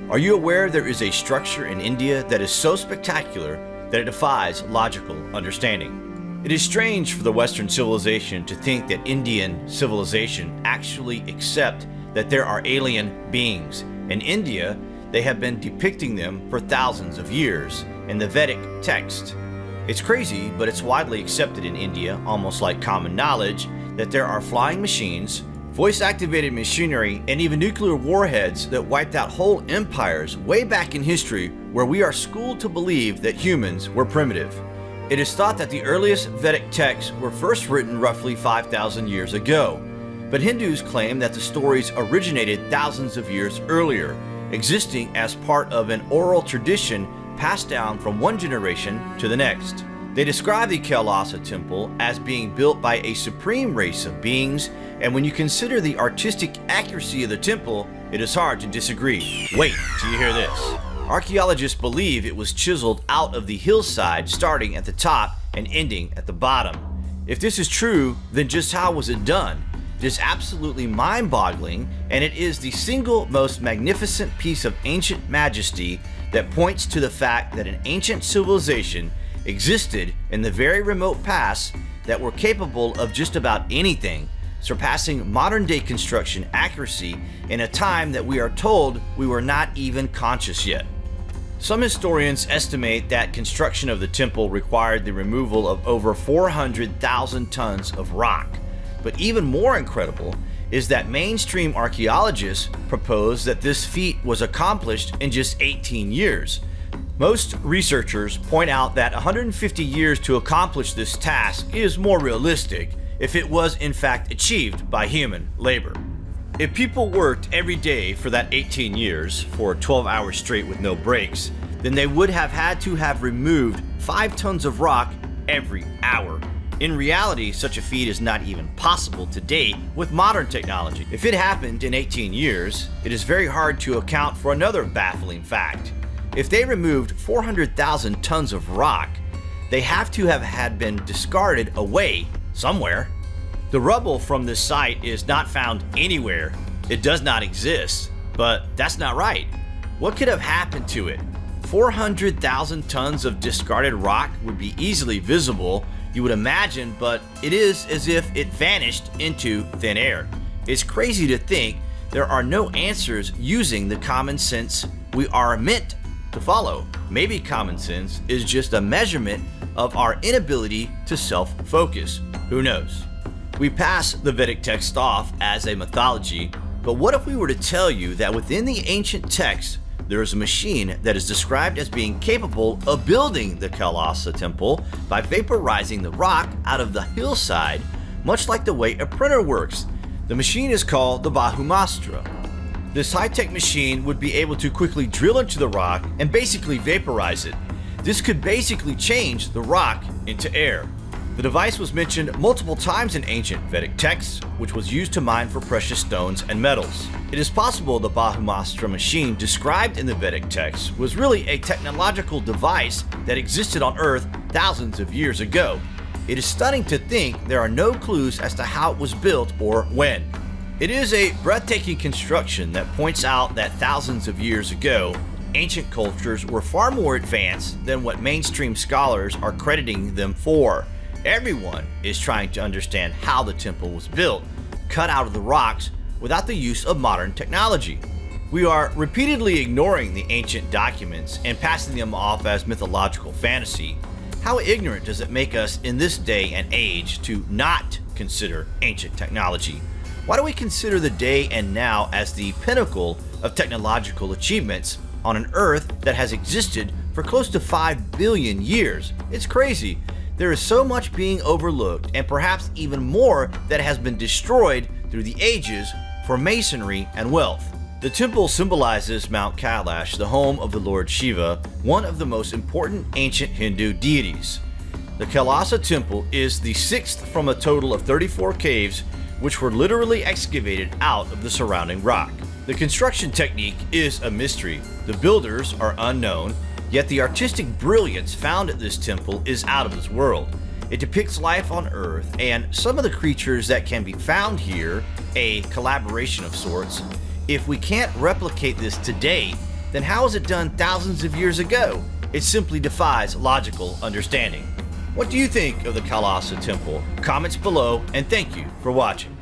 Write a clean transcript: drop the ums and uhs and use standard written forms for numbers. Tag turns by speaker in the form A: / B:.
A: Are you aware there is a structure in India that is so spectacular that it defies logical understanding? It is strange for the Western civilization to think that Indian civilization actually accept that there are alien beings. In India, they have been depicting them for thousands of years in the Vedic text. It's crazy, but it's widely accepted in India, almost like common knowledge, that there are flying machines, voice-activated machinery, and even nuclear warheads that wiped out whole empires way back in history, where we are schooled to believe that humans were primitive. It is thought that the earliest Vedic texts were first written roughly 5,000 years ago, but Hindus claim that the stories originated thousands of years earlier, existing as part of an oral tradition passed down from one generation to the next. They describe the Kailasa temple as being built by a supreme race of beings, and when you consider the artistic accuracy of the temple, it is hard to disagree. Wait till you hear this. Archaeologists believe it was chiseled out of the hillside, starting at the top and ending at the bottom. If this is true, then just how was it done? It is absolutely mind-boggling, and it is the single most magnificent piece of ancient majesty that points to the fact that an ancient civilization existed in the very remote past that were capable of just about anything, surpassing modern-day construction accuracy in a time that we are told we were not even conscious yet. Some historians estimate that construction of the temple required the removal of over 400,000 tons of rock. But even more incredible is that mainstream archaeologists propose that this feat was accomplished in just 18 years. Most researchers point out that 150 years to accomplish this task is more realistic if it was in fact achieved by human labor. If people worked every day for that 18 years, for 12 hours straight with no breaks, then they would have had to have removed 5 tons of rock every hour. In reality, such a feat is not even possible to date with modern technology. If it happened in 18 years, it is very hard to account for another baffling fact. If they removed 400,000 tons of rock, they have to have had been discarded away somewhere. The rubble from this site is not found anywhere. It does not exist, but that's not right. What could have happened to it? 400,000 tons of discarded rock would be easily visible, you would imagine, but it is as if it vanished into thin air. It's crazy to think there are no answers using the common sense we are meant to follow. Maybe common sense is just a measurement of our inability to self-focus. Who knows? We pass the Vedic text off as a mythology, but what if we were to tell you that within the ancient text there is a machine that is described as being capable of building the Kailasa temple by vaporizing the rock out of the hillside, much like the way a printer works. The machine is called the Bahumastra. This high-tech machine would be able to quickly drill into the rock and basically vaporize it. This could basically change the rock into air. The device was mentioned multiple times in ancient Vedic texts, which was used to mine for precious stones and metals. It is possible the Bahumastra machine described in the Vedic text was really a technological device that existed on Earth thousands of years ago. It is stunning to think there are no clues as to how it was built or when. It is a breathtaking construction that points out that thousands of years ago, ancient cultures were far more advanced than what mainstream scholars are crediting them for. Everyone is trying to understand how the temple was built, cut out of the rocks without the use of modern technology. We are repeatedly ignoring the ancient documents and passing them off as mythological fantasy. How ignorant does it make us in this day and age to not consider ancient technology? Why do we consider the day and now as the pinnacle of technological achievements on an Earth that has existed for close to 5 billion years? It's crazy. There is so much being overlooked, and perhaps even more that has been destroyed through the ages for masonry and wealth. The temple symbolizes Mount Kailash, the home of the Lord Shiva, one of the most important ancient Hindu deities. The Kailasa temple is the 6th from a total of 34 caves which were literally excavated out of the surrounding rock. The construction technique is a mystery. The builders are unknown, yet the artistic brilliance found at this temple is out of this world. It depicts life on Earth and some of the creatures that can be found here, a collaboration of sorts. If we can't replicate this today, then how was it done thousands of years ago? It simply defies logical understanding. What do you think of the Kailasa temple? Comments below, and thank you for watching.